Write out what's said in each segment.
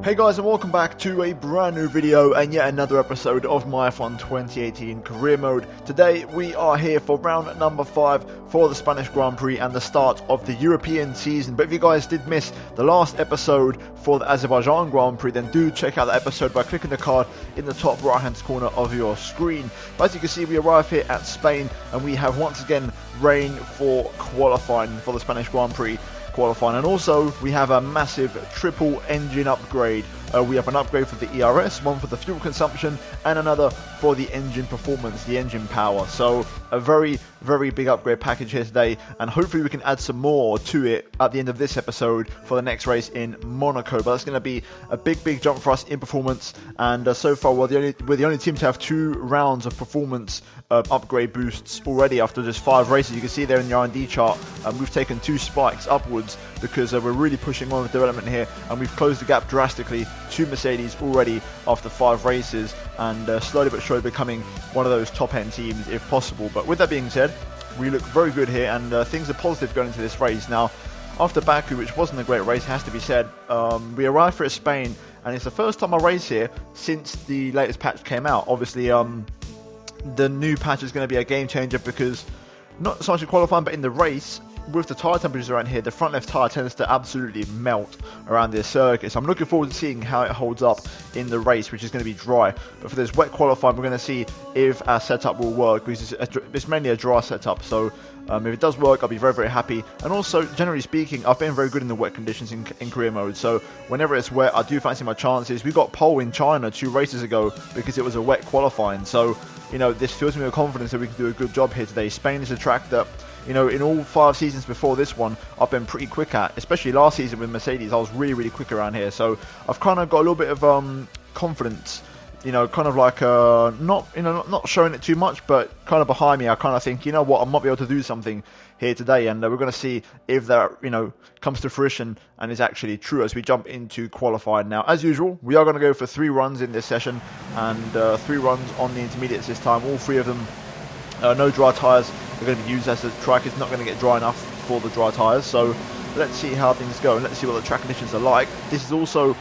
Hey guys, and welcome back to a brand new video and yet another episode of my F1 2018 career mode. Today we are here for round number 5 for the Spanish Grand Prix and the start of the European season. But if you guys did miss the last episode for the Azerbaijan Grand Prix, then do check out that episode by clicking the card in the top right hand corner of your screen. But as you can see, we arrive here at Spain and we have once again rain for qualifying for the Spanish Grand Prix qualifying, and also we have a massive triple engine upgrade. We have an upgrade for the ERS, one for the fuel consumption, and another for the engine performance, the engine power. So a very big upgrade package here today, and hopefully we can add some more to it at the end of this episode for the next race in Monaco. But that's going to be a big jump for us in performance, and so far we're the only team to have 2 rounds of performance upgrade boosts already after just 5 races. You can see there in the R&D chart, we've taken 2 spikes upwards because we're really pushing on with development here, and we've closed the gap drastically to Mercedes already after 5 races, and slowly but surely becoming one of those top end teams if possible. But with that being said, we look very good here, and things are positive going into this race. Now, after Baku, which wasn't a great race, it has to be said, we arrived here at Spain, and it's the first time I race here since the latest patch came out. Obviously, the new patch is going to be a game changer because not so much in qualifying, but in the race, with the tyre temperatures around here, the front left tyre tends to absolutely melt around this circuit. So I'm looking forward to seeing how it holds up in the race, which is going to be dry. But for this wet qualifying, we're going to see if our setup will work, because it's mainly a dry setup. So if it does work, I'll be very happy. And also, generally speaking, I've been very good in the wet conditions in career mode. So whenever it's wet, I do fancy my chances. We got pole in China 2 races ago because it was a wet qualifying. So, you know, this fills me with confidence that we can do a good job here today. Spain is a track that, you know, in all 5 seasons before this one, I've been pretty quick at. Especially last season with Mercedes, I was really quick around here. So I've kind of got a little bit of confidence. You know, kind of like not showing it too much, but kind of behind me, I kind of think, you know what, I might be able to do something here today, and we're going to see if that, you know, comes to fruition and is actually true as we jump into qualifying. Now, as usual, we are going to go for 3 runs in this session, and 3 runs on the intermediates this time. All 3 of them, no dry tyres are going to be used, as the track is not going to get dry enough for the dry tyres. So let's see how things go, and let's see what the track conditions are like. This is also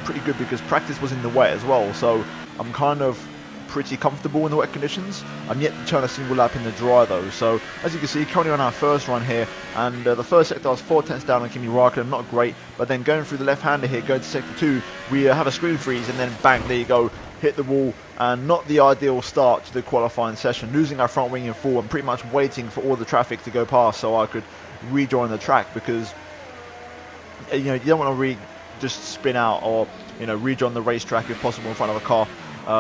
pretty good because practice was in the wet as well, so I'm kind of pretty comfortable in the wet conditions. I'm yet to turn a single lap in the dry though. So as you can see, currently on our first run here, and the first sector I was 4 tenths down on Kimi Räikkönen, not great, but then going through the left-hander here, going to sector 2, we have a screen freeze, and then bang, there you go, hit the wall, and not the ideal start to the qualifying session, losing our front wing in full and pretty much waiting for all the traffic to go past so I could rejoin the track, because you know, you don't want to just spin out or, you know, rejoin the racetrack if possible in front of a car.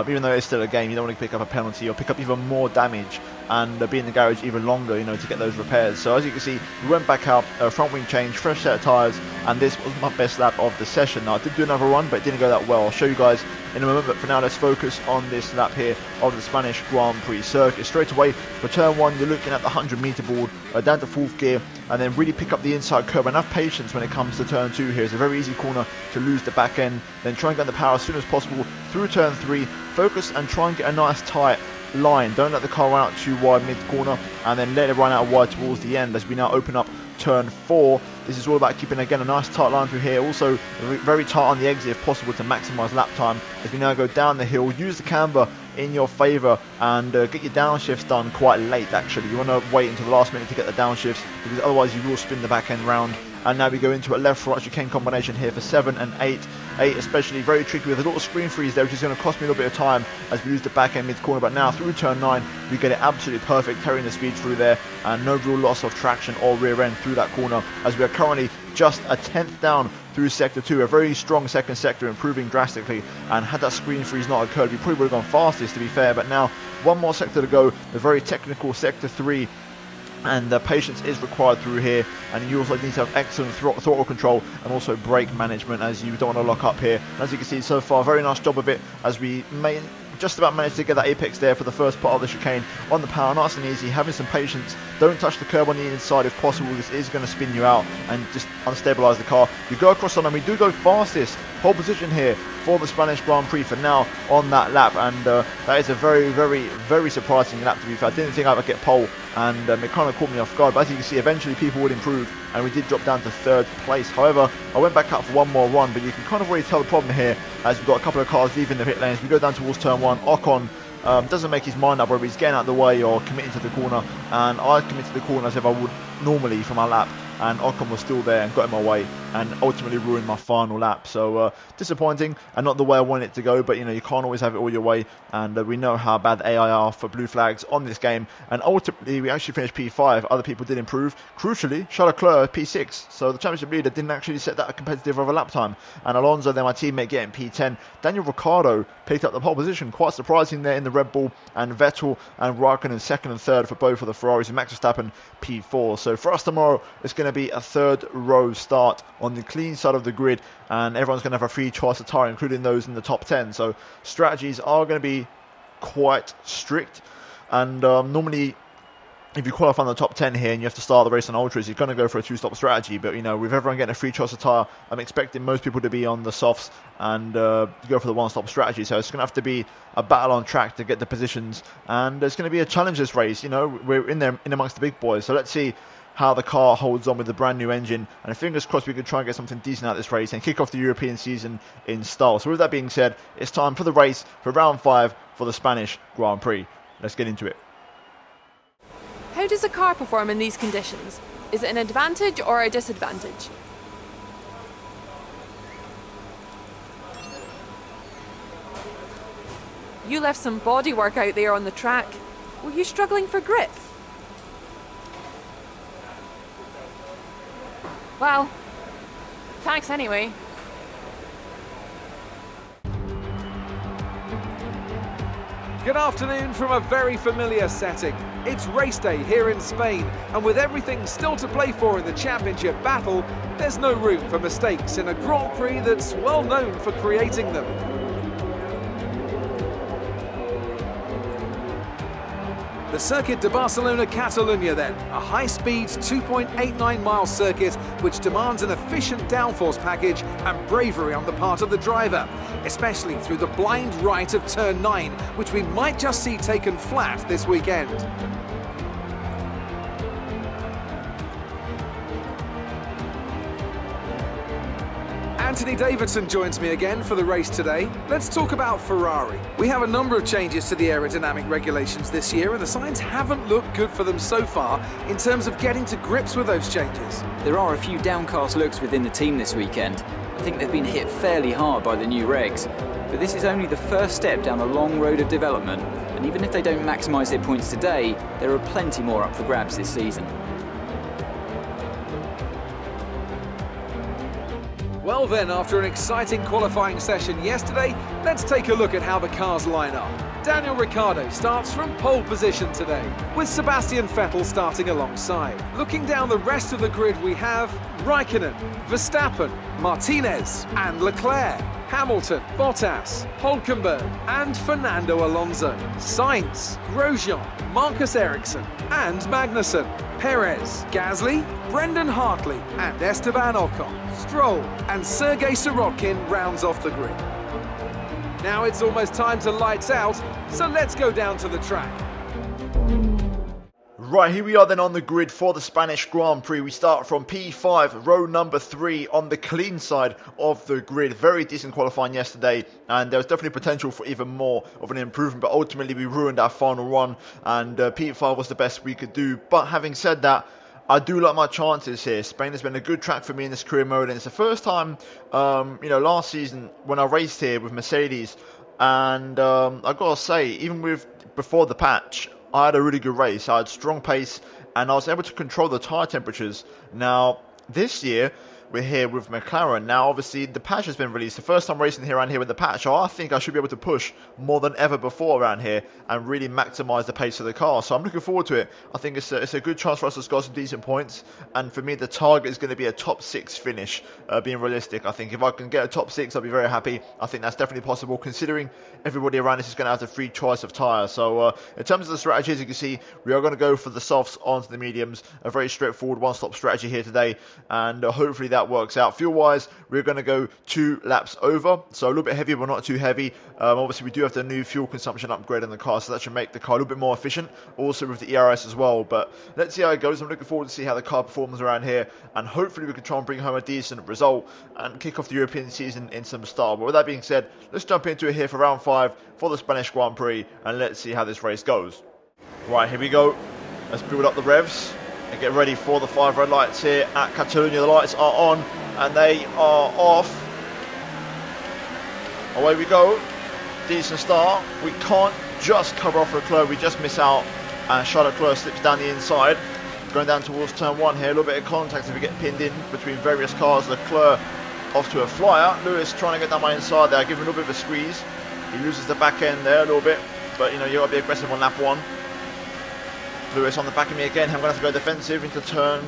Even though it's still a game, you don't want to pick up a penalty or pick up even more damage and be in the garage even longer, you know, to get those repairs. So as you can see, we went back out, front wing change, fresh set of tyres, and this was my best lap of the session. Now, I did do another run, but it didn't go that well. I'll show you guys in a moment, but for now, let's focus on this lap here of the Spanish Grand Prix circuit. Straight away, for turn 1, you're looking at the 100-metre board, down to 4th gear, and then really pick up the inside curve. Enough patience when it comes to turn 2 here. It's a very easy corner to lose the back end, then try and get the power as soon as possible through turn 3, focus and try and get a nice tight line. Don't let the car run out too wide mid-corner, and then let it run out wide towards the end as we now open up turn 4. This is all about keeping, again, a nice tight line through here. Also very tight on the exit if possible to maximise lap time as we now go down the hill. Use the camber in your favour and get your downshifts done quite late. Actually, you want to wait until the last minute to get the downshifts, because otherwise you will spin the back end round. And now we go into a left-right chicane combination here for 7 and 8. 8 especially very tricky with a little screen freeze there, which is going to cost me a little bit of time as we lose the back end mid-corner. But now through turn 9, we get it absolutely perfect, carrying the speed through there, and no real loss of traction or rear end through that corner, as we are currently just a 10th down through sector 2. A very strong second sector, improving drastically, and had that screen freeze not occurred, we probably would have gone fastest, to be fair. But now one more sector to go, the very technical sector 3, and patience is required through here, and you also need to have excellent throttle control and also brake management, as you don't want to lock up here. And as you can see so far, very nice job of it, as we just about managed to get that apex there for the first part of the chicane on the power, nice and easy, having some patience. Don't touch the curb on the inside if possible. This is going to spin you out and just unstabilize the car. You go across on, and we do go fastest, pole position here for the Spanish Grand Prix for now on that lap, and that is a very, very, very surprising lap to be fair. I didn't think I would get pole, and it kind of caught me off guard, but as you can see, eventually people would improve, and we did drop down to third place. However, I went back up for one more run, but you can kind of already tell the problem here, as we've got a couple of cars leaving the pit lanes. We go down towards turn 1, Ocon doesn't make his mind up whether he's getting out of the way or committing to the corner, and I committed to the corner as if I would normally for my lap, and Ocon was still there and got in my way and ultimately ruined my final lap. So disappointing and not the way I wanted it to go, but you know, you can't always have it all your way, and we know how bad the AI are for blue flags on this game, and ultimately we actually finished P5. Other people did improve. Crucially, Charles Leclerc P6, so the championship leader didn't actually set that competitive of a lap time, and Alonso, then my teammate, getting P10. Daniel Ricciardo picked up the pole position, quite surprising there in the Red Bull, and Vettel and Raikkonen second and third for both of the Ferraris, and Max Verstappen P4. So for us tomorrow, it's going to be a third row start on the clean side of the grid, and everyone's going to have a free choice of tyre, including those in the top 10. So strategies are going to be quite strict, and normally if you qualify in the top 10 here and you have to start the race on ultras, you're going to go for a two-stop strategy. But you know, with everyone getting a free choice of tyre, I'm expecting most people to be on the softs and go for the one-stop strategy. So it's going to have to be a battle on track to get the positions, and it's going to be a challenge this race. You know, we're in there in amongst the big boys, so let's see how the car holds on with the brand new engine, and fingers crossed we can try and get something decent out of this race and kick off the European season in style. So with that being said, it's time for the race for round 5 for the Spanish Grand Prix. Let's get into it. How does a car perform in these conditions? Is it an advantage or a disadvantage? You left some bodywork out there on the track. Were you struggling for grip? Well, thanks anyway. Good afternoon from a very familiar setting. It's race day here in Spain, and with everything still to play for in the championship battle, there's no room for mistakes in a Grand Prix that's well known for creating them. The Circuit de Barcelona-Catalunya then, a high-speed 2.89-mile circuit which demands an efficient downforce package and bravery on the part of the driver, especially through the blind right of turn 9, which we might just see taken flat this weekend. Anthony Davidson joins me again for the race today. Let's talk about Ferrari. We have a number of changes to the aerodynamic regulations this year, and the signs haven't looked good for them so far in terms of getting to grips with those changes. There are a few downcast looks within the team this weekend. I think they've been hit fairly hard by the new regs. But this is only the first step down a long road of development, and even if they don't maximise their points today, there are plenty more up for grabs this season. Well then, after an exciting qualifying session yesterday, let's take a look at how the cars line up. Daniel Ricciardo starts from pole position today, with Sebastian Vettel starting alongside. Looking down the rest of the grid, we have Raikkonen, Verstappen, Martinez and Leclerc, Hamilton, Bottas, Hülkenberg and Fernando Alonso, Sainz, Grosjean, Marcus Ericsson and Magnussen, Perez, Gasly, Brendan Hartley and Esteban Ocon, Stroll and Sergei Sirotkin rounds off the grid. Now it's almost time to lights out, so let's go down to the track. Right, here we are then on the grid for the Spanish Grand Prix. We start from P5, row number 3 on the clean side of the grid. Very decent qualifying yesterday, and there was definitely potential for even more of an improvement, but ultimately we ruined our final run, and P5 was the best we could do. But having said that, I do like my chances here. Spain has been a good track for me in this career mode, and it's the first time, last season when I raced here with Mercedes, and I gotta say, even with before the patch, I had a really good race. I had strong pace, and I was able to control the tyre temperatures. Now, this year, we're here with McLaren. Now, obviously, the patch has been released. The first time racing here around here with the patch, so I think I should be able to push more than ever before around here and really maximise the pace of the car. So I'm looking forward to it. I think it's a good chance for us to score some decent points. And for me, the target is going to be a top 6 finish, being realistic. I think if I can get a top 6, I'll be very happy. I think that's definitely possible, considering everybody around us is going to have the free choice of tyre. So in terms of the strategy, as you can see, we are going to go for the softs onto the mediums. A very straightforward one-stop strategy here today. And hopefully that that works out. Fuel-wise, we're going to go 2 laps over, so a little bit heavier, but not too heavy. Obviously, we do have the new fuel consumption upgrade in the car, so that should make the car a little bit more efficient, also with the ERS as well. But let's see how it goes. I'm looking forward to see how the car performs around here, and hopefully we can try and bring home a decent result and kick off the European season in some style. But with that being said, let's jump into it here for round 5 for the Spanish Grand Prix, and let's see how this race goes. Right, here we go. Let's build up the revs and get ready for the 5 red lights here at Catalonia. The lights are on and they are off. Away we go. Decent start. We can't just cover off Leclerc, we just miss out, and Charles Leclerc slips down the inside. Going down towards turn 1 here, a little bit of contact if we get pinned in between various cars. Leclerc off to a flyer. Lewis trying to get down my inside there, giving a little bit of a squeeze. He loses the back end there a little bit, but you know, you got to be aggressive on lap 1. Lewis on the back of me again. I'm going to have to go defensive into turn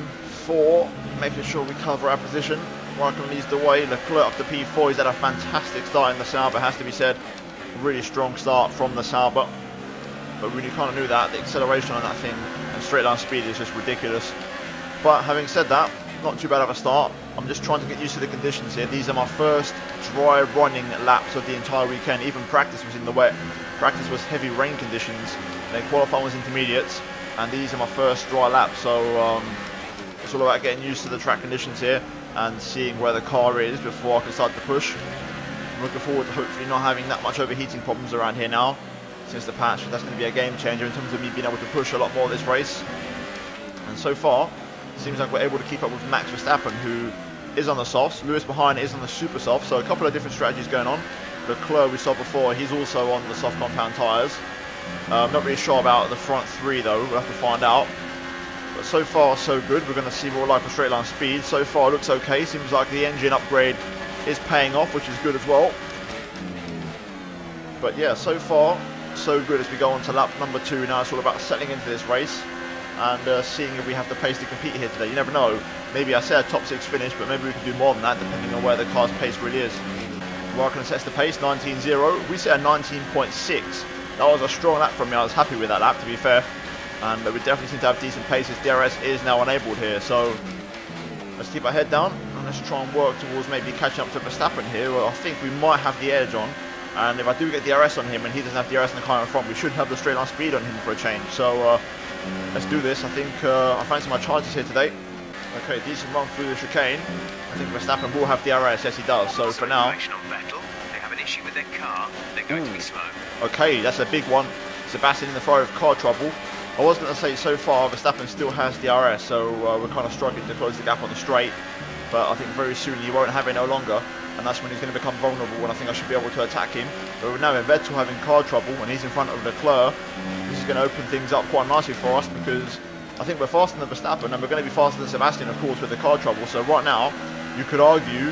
4, making sure we cover our position. Raikkonen leads the way. Leclerc up to P4. He's had a fantastic start in the Sauber, has to be said. Really strong start from the Sauber, but really kind of knew that. The acceleration on that thing and straight line speed is just ridiculous. But having said that, not too bad of a start. I'm just trying to get used to the conditions here. These are my first dry running laps of the entire weekend. Even practice was in the wet. Practice was heavy rain conditions. Then qualifying was intermediates. And these are my first dry laps, so it's all about getting used to the track conditions here and seeing where the car is before I can start to push. I'm looking forward to hopefully not having that much overheating problems around here now since the patch. That's going to be a game changer in terms of me being able to push a lot more this race. And so far, it seems like we're able to keep up with Max Verstappen, who is on the softs. Lewis behind is on the super soft, so a couple of different strategies going on. Leclerc we saw before, he's also on the soft compound tyres. Not really sure about the front 3 though, we'll have to find out. But so far so good. We're going to see more like a straight line speed. So far it looks okay. Seems like the engine upgrade is paying off, which is good as well. But yeah, so far so good as we go on to lap number 2. Now it's all about settling into this race and seeing if we have the pace to compete here today. You never know. Maybe I said a top 6 finish, but maybe we can do more than that depending on where the car's pace really is. Raikkonen sets the pace, 19.0. We set a 19.6. That was a strong lap from me. I was happy with that lap, to be fair. And we definitely seem to have decent paces. DRS is now enabled here, so let's keep our head down and let's try and work towards maybe catching up to Verstappen here. Well, I think we might have the edge on. And if I do get DRS on him and he doesn't have DRS in the car in front, we should have the straight line speed on him for a change. So let's do this. I think I fancy my chances here today. Okay, decent run through the chicane. I think Verstappen will have DRS. Yes, he does. So for now. They have an issue with their car. They're going to be slow. Okay, that's a big one. Sebastian in the fire of car trouble. I was going to say so far Verstappen still has DRS, so we're kind of struggling to close the gap on the straight. But I think very soon he won't have it no longer, and that's when he's going to become vulnerable, and I think I should be able to attack him. But now with Vettel having car trouble and he's in front of Leclerc, this is going to open things up quite nicely for us, because I think we're faster than Verstappen and we're going to be faster than Sebastian, of course, with the car trouble. So right now you could argue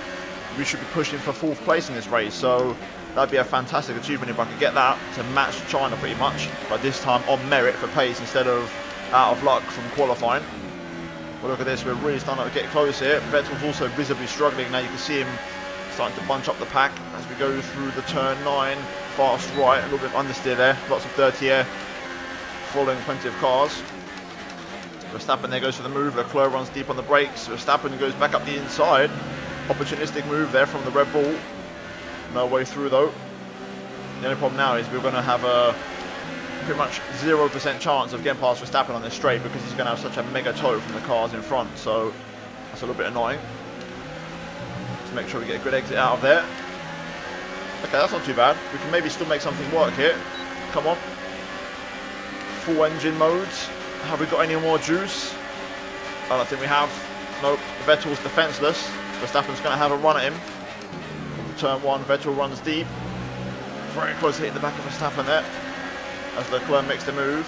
we should be pushing for 4th place in this race. So that'd be a fantastic achievement if I could get that to match China pretty much, but this time on merit for pace instead of out of luck from qualifying. Well, look at this, we're really starting to get close here. Vettel's also visibly struggling. Now you can see him starting to bunch up the pack as we go through the turn 9, fast right, a little bit of understeer there, lots of dirty air, following plenty of cars. Verstappen there goes for the move, Leclerc runs deep on the brakes, Verstappen goes back up the inside. Opportunistic move there from the Red Bull. No way through though. The only problem now is we're going to have a pretty much 0% chance of getting past Verstappen on this straight because he's going to have such a mega tow from the cars in front. So that's a little bit annoying. Let's make sure we get a good exit out of there. Okay, that's not too bad. We can maybe still make something work here. Come on. Full engine modes. Have we got any more juice? I don't think we have. Nope. Vettel's defenseless. Verstappen's going to have a run at him. Turn 1, Vettel runs deep. Very close to hitting the back of Verstappen there. As Leclerc makes the move.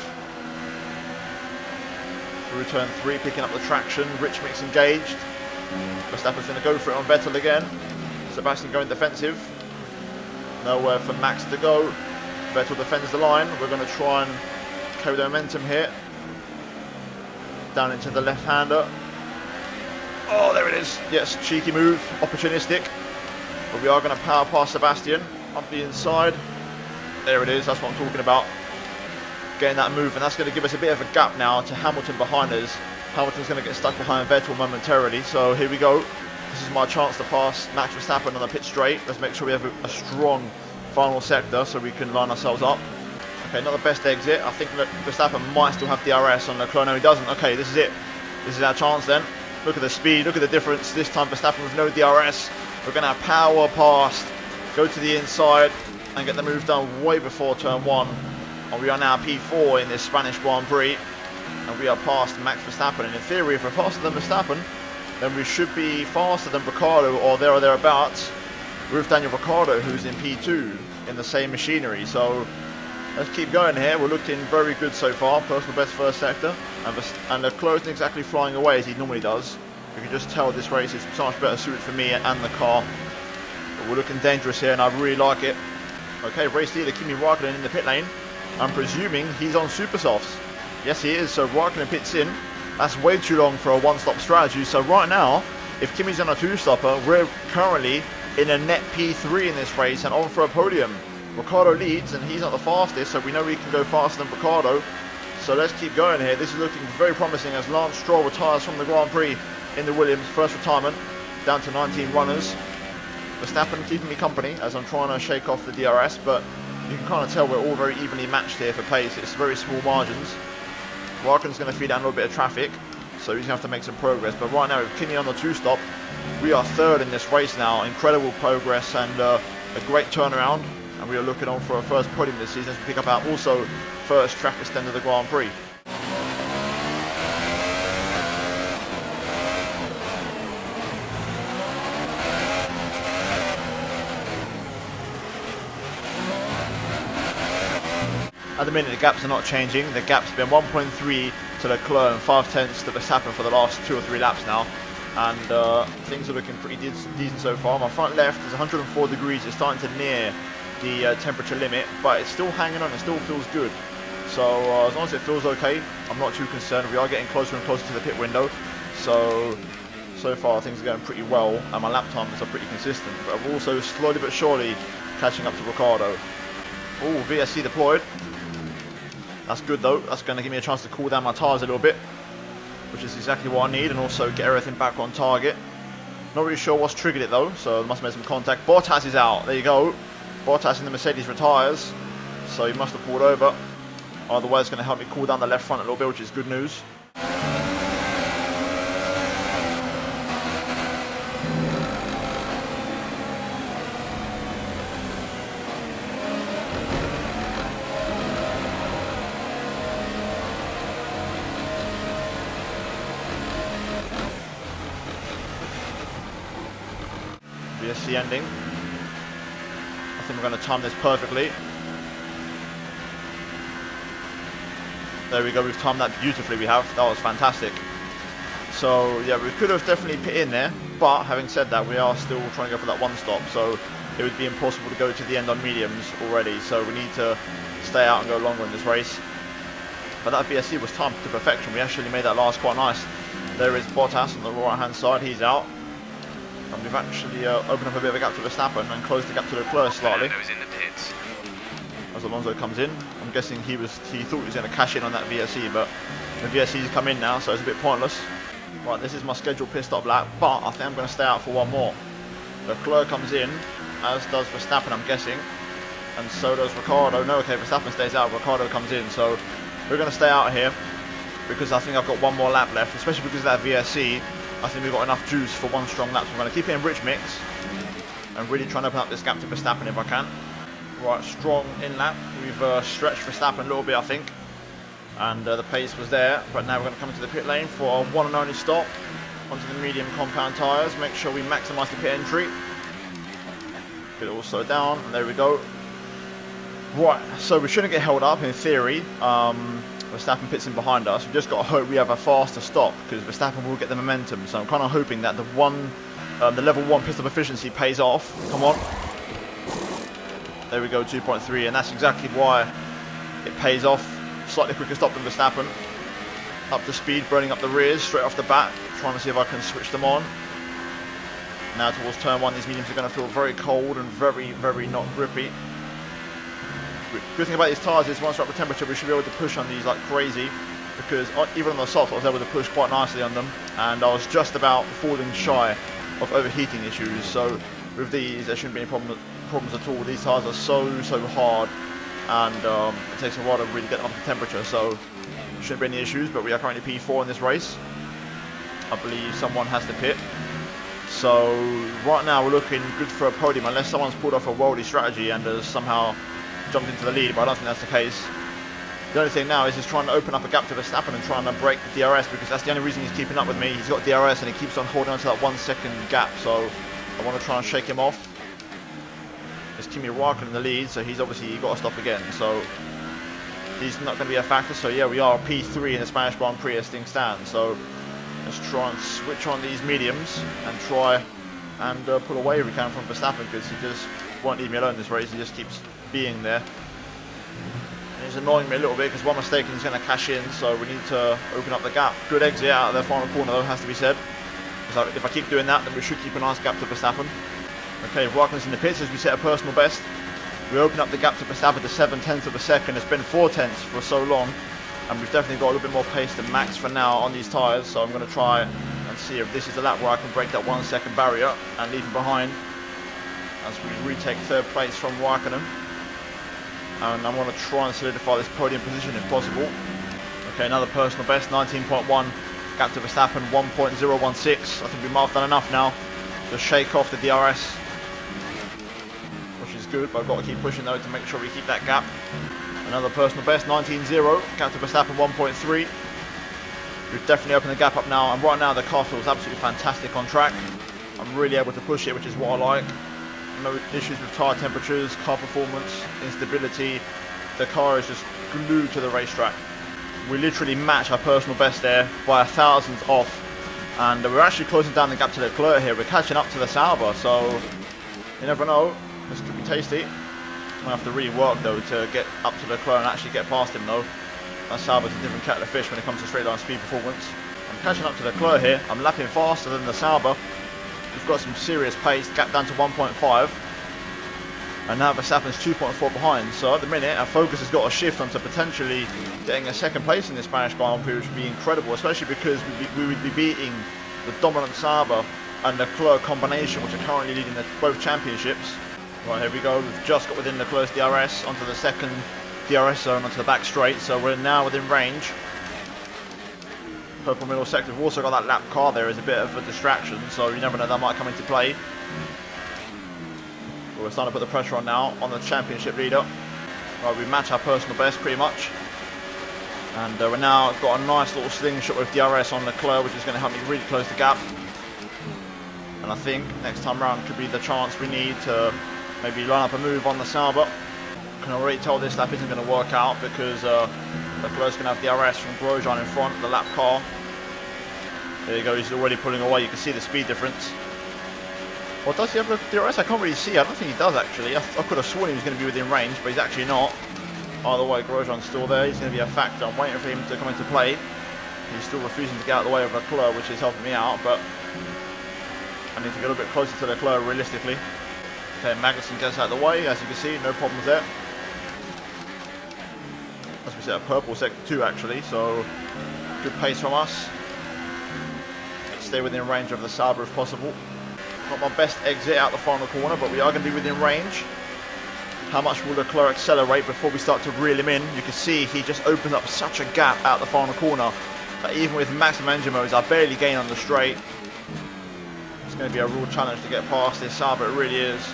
Through turn 3, picking up the traction. Rich mix engaged. Verstappen's going to go for it on Vettel again. Sebastian going defensive. Nowhere for Max to go. Vettel defends the line. We're going to try and carry the momentum here. Down into the left-hander. Oh, there it is. Yes, cheeky move. Opportunistic. But we are going to power past Sebastian up the inside. There it is, that's what I'm talking about. Getting that move, and that's going to give us a bit of a gap now to Hamilton behind us. Hamilton's going to get stuck behind Vettel momentarily, so here we go. This is my chance to pass Max Verstappen on the pit straight. Let's make sure we have a strong final sector so we can line ourselves up. Okay, not the best exit. I think that Verstappen might still have DRS on Leclerc. No, he doesn't. Okay, this is it. This is our chance then. Look at the speed, look at the difference. This time Verstappen with no DRS. We're going to power past, go to the inside and get the move done way before turn 1. And we are now P4 in this Spanish Grand Prix. And we are past Max Verstappen. And in theory, if we're faster than Verstappen, then we should be faster than Ricciardo or there or thereabouts with Daniel Ricciardo, who's in P2 in the same machinery. So let's keep going here. We're looking very good so far. Personal best first sector. And Leclerc isn't exactly flying away as he normally does. You can just tell this race is so much better suited for me and the car. But we're looking dangerous here and I really like it. Okay, race leader Kimi Raikkonen in the pit lane. I'm presuming he's on super softs. Yes, he is. So Raikkonen pits in. That's way too long for a one-stop strategy. So right now, if Kimi's on a two-stopper, we're currently in a net P3 in this race and on for a podium. Ricciardo leads and he's not the fastest, so we know we can go faster than Ricciardo. So let's keep going here. This is looking very promising as Lance Stroll retires from the Grand Prix in the Williams, first retirement, down to 19 runners. Verstappen keeping me company as I'm trying to shake off the DRS, but you can kind of tell we're all very evenly matched here for pace. It's very small margins. Raikkonen's going to feed down a little bit of traffic, so he's going to have to make some progress. But right now, with Kimi on the two-stop, we are third in this race now. Incredible progress and a great turnaround. And we are looking on for our first podium this season as we pick up our also first track extend of the Grand Prix. At the minute, the gaps are not changing. The gap's been 1.3 to Leclerc and 0.5 to Verstappen for the last 2 or 3 laps now. And things are looking pretty decent so far. My front left is 104 degrees. It's starting to near the temperature limit, but it's still hanging on. It still feels good. So as long as it feels okay, I'm not too concerned. We are getting closer and closer to the pit window. So far, things are going pretty well. And my lap times are pretty consistent. But I'm also slowly but surely catching up to Ricciardo. Oh, VSC deployed. That's good though. That's going to give me a chance to cool down my tyres a little bit, which is exactly what I need, and also get everything back on target. Not really sure what's triggered it though, so I must have made some contact. Bottas is out. There you go. Bottas in the Mercedes retires, so he must have pulled over. Either way, it's going to help me cool down the left front a little bit, which is good news. VSC ending. I think we're going to time this perfectly. There we go, we've timed that beautifully, we have. That was fantastic. So yeah, we could have definitely pit in there, but having said that, we are still trying to go for that one stop, so it would be impossible to go to the end on mediums already, so we need to stay out and go longer in this race. But that VSC was timed to perfection. We actually made that last quite nice. There is Bottas on the right hand side, he's out. And we've actually opened up a bit of a gap to Verstappen and closed the gap to Leclerc slightly. Fernando's in the pits. As Alonso comes in, I'm guessing he thought he was going to cash in on that VSC, but the VSC's come in now, so it's a bit pointless. Right, this is my scheduled pit stop lap, but I think I'm going to stay out for one more. Leclerc comes in, as does Verstappen, I'm guessing, and so does Ricciardo. No, okay, Verstappen stays out, Ricciardo comes in, so we're going to stay out here because I think I've got one more lap left, especially because of that VSC. I think we've got enough juice for one strong lap, so I'm going to keep it in rich mix and really try and open up this gap to Verstappen if I can. Right, strong in lap. We've stretched Verstappen a little bit, I think, and the pace was there, but now we're going to come into the pit lane for our one and only stop onto the medium compound tyres. Make sure we maximise the pit entry. Get it all slowed down, and there we go. Right, so we shouldn't get held up in theory. Verstappen pits in behind us. We've just got to hope we have a faster stop because Verstappen will get the momentum. So I'm kind of hoping that the level 1 pit stop efficiency pays off. Come on. There we go, 2.3, and that's exactly why it pays off. Slightly quicker stop than Verstappen. Up to speed, burning up the rears straight off the bat. Trying to see if I can switch them on. Now towards turn 1, these mediums are going to feel very cold and very, very not grippy. Good thing about these tyres is once we're up the temperature, we should be able to push on these like crazy, because even on the soft, I was able to push quite nicely on them, and I was just about falling shy of overheating issues. So with these, there shouldn't be any problems at all. These tyres are so hard, and it takes a while to really get up to temperature. So shouldn't be any issues. But we are currently P4 in this race. I believe someone has to pit. So right now we're looking good for a podium, unless someone's pulled off a worldy strategy and has somehow jumped into the lead, but I don't think that's the case. The only thing now is just trying to open up a gap to Verstappen and trying to break the DRS, because that's the only reason he's keeping up with me. He's got DRS and he keeps on holding on to that 1 second gap, so I want to try and shake him off. There's Kimi Räikkönen in the lead, so he's obviously got to stop again, so he's not going to be a factor. So yeah, we are P3 in the Spanish Grand Prix as things stand, so let's try and switch on these mediums and try and pull away if we can from Verstappen, because he just won't leave me alone this race. He just keeps being there. And he's annoying me a little bit because one mistake and he's going to cash in, so we need to open up the gap. Good exit out of the final corner though, has to be said. Because if I keep doing that, then we should keep a nice gap to Verstappen. Okay, Räikkönen's in the pits as we set a personal best. We open up the gap to Verstappen to 0.7 of a second. It's been 0.4 for so long, and we've definitely got a little bit more pace than Max for now on these tyres. So I'm going to try and see if this is the lap where I can break that 1 second barrier and leave him behind as we retake third place from Räikkönen. And I'm going to try and solidify this podium position if possible. Okay, another personal best, 19.1. Gap to Verstappen, 1.016. I think we might have done enough now to shake off the DRS, which is good, but I've got to keep pushing though to make sure we keep that gap. Another personal best, 19.0. Gap to Verstappen, 1.3. We've definitely opened the gap up now, and right now the car feels absolutely fantastic on track. I'm really able to push it, which is what I like. No issues with tyre temperatures, car performance, instability. The car is just glued to the racetrack. We literally match our personal best there by a thousandth off, and we're actually closing down the gap to Leclerc here. We're catching up to the Sauber, so you never know. This could be tasty. Might have to really work though to get up to Leclerc and actually get past him though. That Sauber's a different kettle of fish when it comes to straight line speed performance. I'm catching up to Leclerc here. I'm lapping faster than the Sauber. We've got some serious pace, gap down to 1.5. And now Verstappen's 2.4 behind. So at the minute, our focus has got to shift onto potentially getting a second place in the Spanish Grand Prix, which would be incredible, especially because we would be beating the dominant Sauber and Leclerc combination, which are currently leading both championships. Right, here we go. We've just got within Leclerc's DRS onto the second DRS zone, onto the back straight. So we're now within range. Purple middle sector. We've also got that lap car there as a bit of a distraction, so you never know, that might come into play. But we're starting to put the pressure on now on the championship leader. Right, we match our personal best pretty much. And we're now got a nice little slingshot with DRS on Leclerc, which is going to help me really close the gap. And I think next time round could be the chance we need to maybe line up a move on the Sauber. I can already tell this lap isn't going to work out because Leclerc's going to have DRS from Grosjean in front, the lap car. There you go, he's already pulling away. You can see the speed difference. Well, does he have the DRS? I can't really see. I don't think he does actually. I could have sworn he was going to be within range, but he's actually not. Either way, Grosjean's still there. He's going to be a factor. I'm waiting for him to come into play. He's still refusing to get out of the way of Leclerc, which is helping me out, but I need to get a little bit closer to Leclerc realistically. Okay, Magnussen gets out of the way. As you can see, no problems there. As we set a purple sector 2 actually, so good pace from us. Let's stay within range of the Sauber if possible. Not my best exit out the final corner, but we are going to be within range. How much will Leclerc accelerate before we start to reel him in? You can see he just opens up such a gap out the final corner that even with maximum engine modes, I barely gain on the straight. It's going to be a real challenge to get past this Sauber, it really is.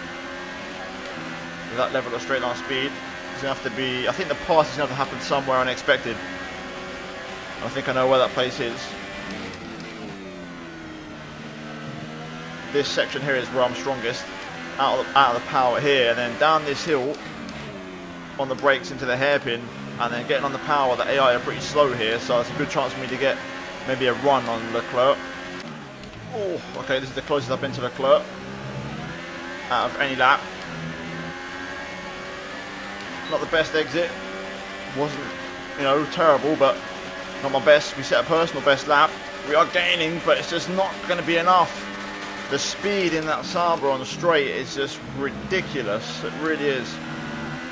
With that level of straight line speed, it's going to have to be, I think the pass is going to have to happen somewhere unexpected. I think I know where that place is. This section here is where I'm strongest. Out of the power here, and then down this hill on the brakes into the hairpin, and then getting on the power. The AI are pretty slow here, so it's a good chance for me to get maybe a run on Leclerc. Oh, okay, this is the closest I've been to Leclerc out of any lap. Not the best exit, wasn't, you know, terrible, but not my best. We set a personal best lap. We are gaining, but it's just not going to be enough. The speed in that Sauber on the straight is just ridiculous. It really is.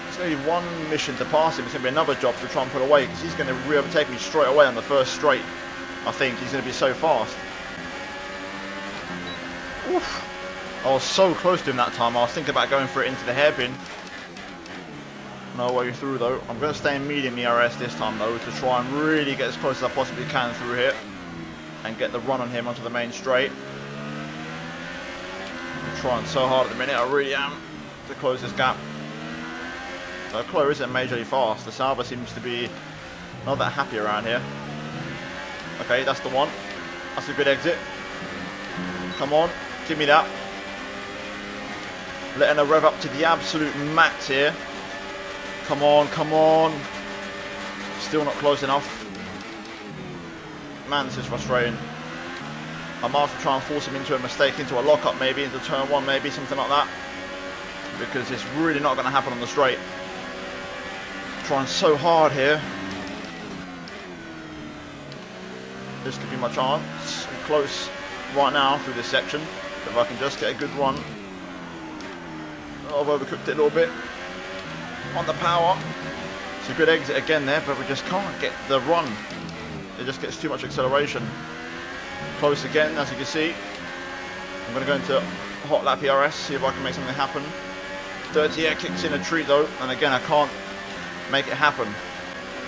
It's only one mission to pass him. It's going to be another job to try and pull away, because he's going to re-overtake me straight away on the first straight. I think he's going to be so fast. Oof. I was so close to him that time. I was thinking about going for it into the hairpin. No way through though. I'm going to stay in medium ERS this time though, to try and really get as close as I possibly can through here and get the run on him onto the main straight. I'm trying so hard at the minute, I really am, to close this gap. So Chloe isn't majorly fast. The Sauber seems to be not that happy around here. Okay, that's the one. That's a good exit. Come on, give me that. Letting her rev up to the absolute max here. Come on, come on. Still not close enough. Man, this is frustrating. I might have to try and force him into a mistake, into a lockup maybe, into turn one maybe, something like that. Because it's really not going to happen on the straight. Trying so hard here. This could be my chance. I'm close right now through this section. If I can just get a good run. Oh, I've overcooked it a little bit. On the power. It's a good exit again there, but we just can't get the run. It just gets too much acceleration. Close again, as you can see. I'm going to go into hot lap ERS, see if I can make something happen. Dirty air kicks in a treat though, and again I can't make it happen.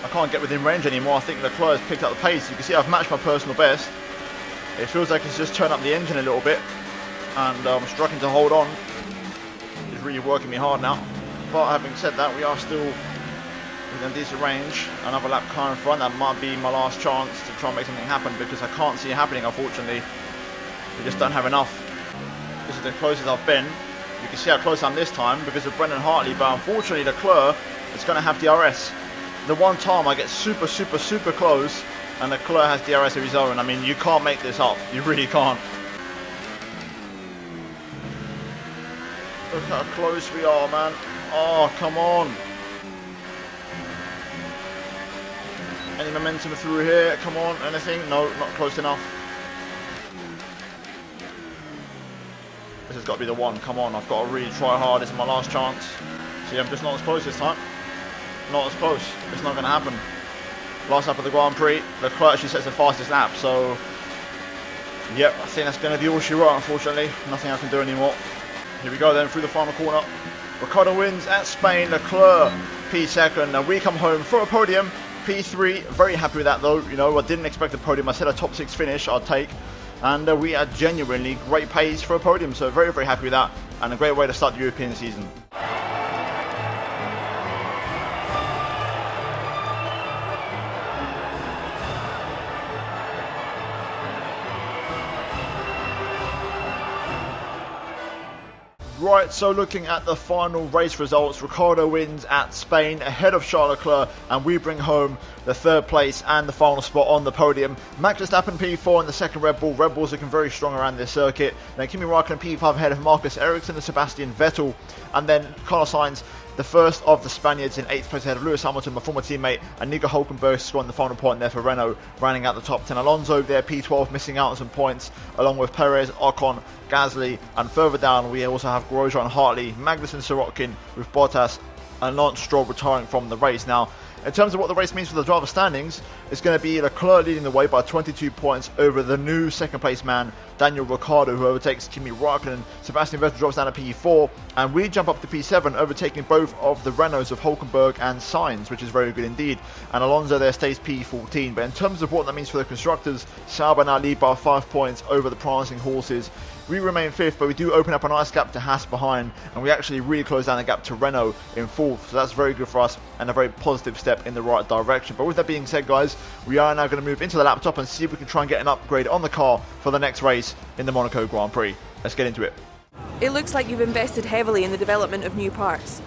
I can't get within range anymore. I think Leclerc has picked up the pace. You can see I've matched my personal best. It feels like it's just turned up the engine a little bit, and I'm struggling to hold on. It's really working me hard now. But having said that, we are still within decent range. Another lap car in front. That might be my last chance to try and make something happen, because I can't see it happening, unfortunately. We just don't have enough. This is the closest I've been. You can see how close I am this time because of Brendan Hartley, but unfortunately Leclerc is going to have DRS. The one time I get super close and Leclerc has DRS of his own. I mean, you can't make this up. You really can't. Look how close we are, man. Oh, come on. Any momentum through here? Come on, anything? No, not close enough. This has got to be the one. Come on, I've got to really try hard. This is my last chance. See, I'm just not as close this time. Not as close. It's not going to happen. Last lap of the Grand Prix. Leclerc actually sets the fastest lap, so... Yep, I think that's going to be all she wrote, unfortunately. Nothing I can do anymore. Here we go then, through the final corner. Ricciardo wins at Spain. Leclerc P2, and we come home for a podium. P3, very happy with that though. You know, I didn't expect a podium. I said a top 6 finish I'd take. And we are genuinely great pace for a podium. So very happy with that. And a great way to start the European season. Right, so looking at the final race results, Ricciardo wins at Spain ahead of Charles Leclerc, and we bring home the 3rd place and the final spot on the podium. Max Verstappen P4 in the second Red Bull. Red Bulls looking very strong around this circuit. Then Kimi Raikkonen P5 ahead of Marcus Ericsson and Sebastian Vettel, and then Carlos Sainz, the first of the Spaniards, in 8th place ahead of Lewis Hamilton, my former teammate, and Nico Hülkenberg scoring the final point there for Renault, rounding out the top 10. Alonso there, P12, missing out on some points, along with Perez, Ocon, Gasly, and further down we also have Grosjean and Hartley, Magnussen, Sirotkin, with Bottas and Lance Stroll retiring from the race. Now, in terms of what the race means for the driver standings, it's going to be Leclerc leading the way by 22 points over the new second place man, Daniel Ricciardo, who overtakes Kimi Raikkonen. Sebastian Vettel drops down to P4, and we jump up to P7, overtaking both of the Renaults of Hülkenberg and Sainz, which is very good indeed. And Alonso there stays P14. But in terms of what that means for the constructors, Sauber now lead by 5 points over the prancing horses. We remain 5th, but we do open up a nice gap to Haas behind, and we actually really close down the gap to Renault in 4th, so that's very good for us and a very positive step in the right direction. But with that being said, guys, we are now going to move into the laptop and see if we can try and get an upgrade on the car for the next race in the Monaco Grand Prix. Let's get into it. It looks like you've invested heavily in the development of new parts.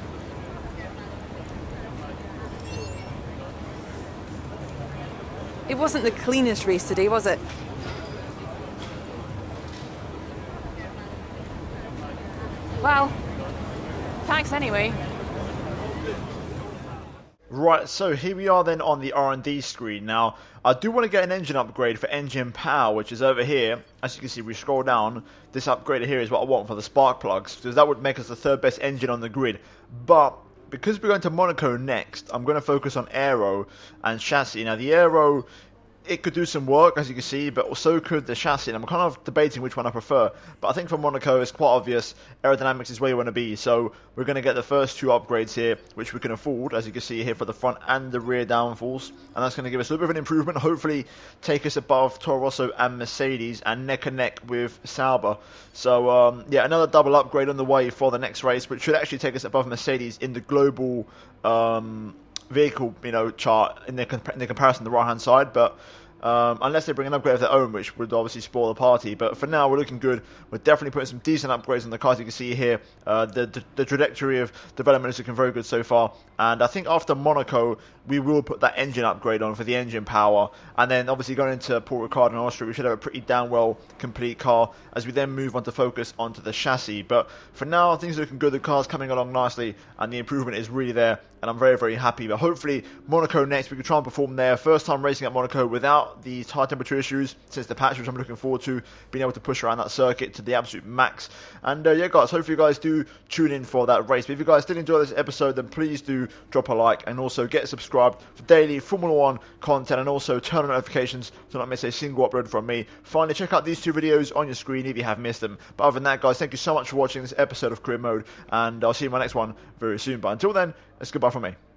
It wasn't the cleanest race today, was it? Well, thanks anyway. Right, so here we are then on the R&D screen. Now, I do want to get an engine upgrade for engine power, which is over here. As you can see, we scroll down. This upgrade here is what I want for the spark plugs, because that would make us the 3rd best engine on the grid. But because we're going to Monaco next, I'm going to focus on aero and chassis. Now, the aero it could do some work, as you can see, but so could the chassis. And I'm kind of debating which one I prefer. But I think for Monaco, it's quite obvious. Aerodynamics is where you want to be. So we're going to get the first 2 upgrades here, which we can afford, as you can see here, for the front and the rear downfalls. And that's going to give us a little bit of an improvement. Hopefully take us above Toro Rosso and Mercedes and neck and neck with Sauber. So, yeah, another double upgrade on the way for the next race, which should actually take us above Mercedes in the global vehicle, chart in the comparison on the right-hand side, but unless they bring an upgrade of their own, which would obviously spoil the party. But for now, we're looking good. We're definitely putting some decent upgrades on the cars. You can see here, the trajectory of development is looking very good so far. And I think after Monaco, we will put that engine upgrade on for the engine power. And then obviously going into Paul Ricard and Austria, we should have a pretty damn well complete car as we then move on to focus onto the chassis. But for now, things are looking good. The car's coming along nicely and the improvement is really there. And I'm very, very happy. But hopefully, Monaco next, we can try and perform there. First time racing at Monaco without the high temperature issues since the patch, which I'm looking forward to, being able to push around that circuit to the absolute max. And yeah, guys, hopefully you guys do tune in for that race. But if you guys did enjoy this episode, then please do drop a like and also get subscribed for daily Formula 1 content, and also turn on notifications to not miss a single upload from me. Finally, check out these 2 videos on your screen if you have missed them. But other than that, guys, thank you so much for watching this episode of Career Mode, and I'll see you in my next one very soon. But until then, it's goodbye from me.